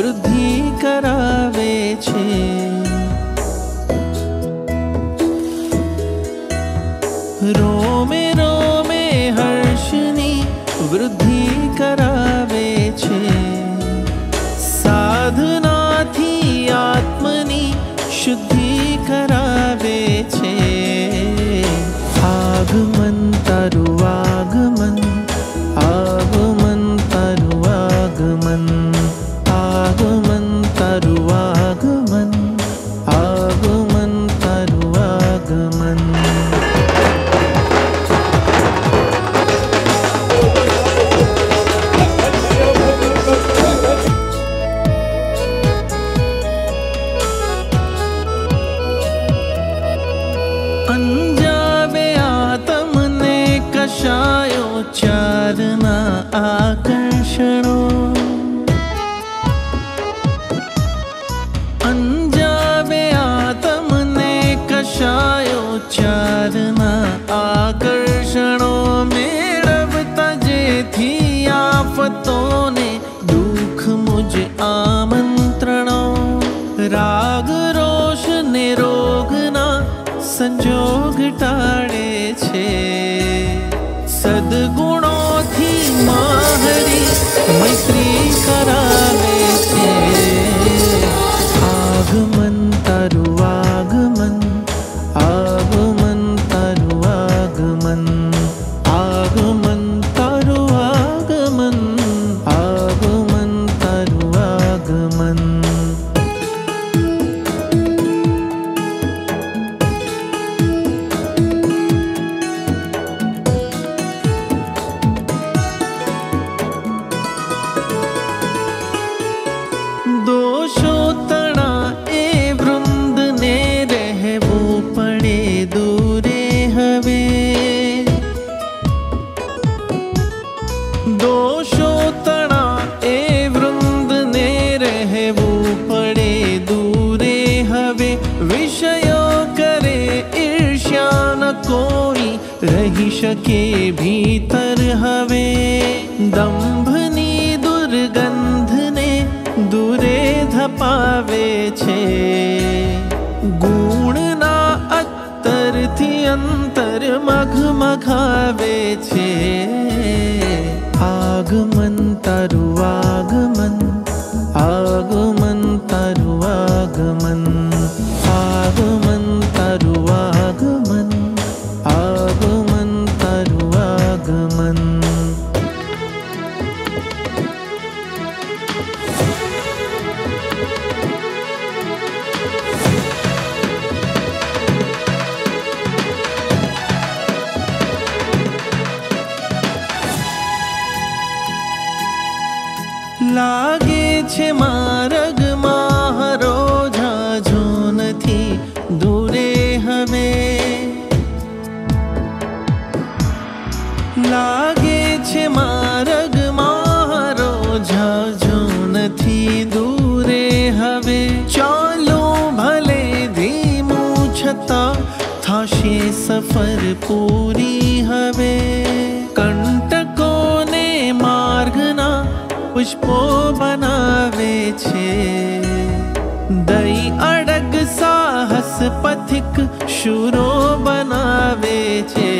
વૃદ્ધિ કરાવે છે। રોમે રોમે હર્ષની વૃદ્ધિ કરાવે છે। સાધનાથી આત્મની શુદ્ધિ કરાવે છે। આગમન તારું આગમન, આગમન તારું આગમન, આગમન તારું આગમન, આગમન તારું આગમન। અંજાવે આતમને કશાયો ચારના આકર્ષણો। અંજાવે આતમને કશાયો ચારના આકર્ષણો। મેળવતા જેથી આફતોને દુઃખ મુજ આમંત્રણો। રાગ રોષ ને રોગના સંજોગ ટાળે છે। સદગુણોથી માહરી મૈત્રી કરાવે છે। આગમન તારું આગમન, આગમન તારું આગમન, આગમન તારું આગમન, આગમન તારું આગમન। દોષો તણા એ વૃંદને રહેવું પડે દૂરે હવે। દોષો તણા એ વૃંદને રહેવું પડે દૂરે હવે। વિષયો કરે ઈર્ષ્યા ન કોઈ રહી શકે ભીતર હવે। દંભની દુર્ગંધને દૂરે ધપાવે છે। ગુણના અત્તરથી અંતર મઘમઘાવે છે। આગમન તારું આગમન, આગમન તારું આગમન, આગમન તારું આગમન, આગમન તારું આગમન। લાગે છે માર્ગમાં હરોજ ઝાઝો નથી દૂરે હવે। લાગે છે માર્ગમાં હરોજ ઝાઝો નથી દૂરે હવે। ચાલો ભલે ધીમું છતાં થાશે સફર પૂરી હવે। કંટકોને માર્ગના પુષ્પો બનાવે છે। દઈ અડગ સાહસ પથિક શૂરો બનાવે છે।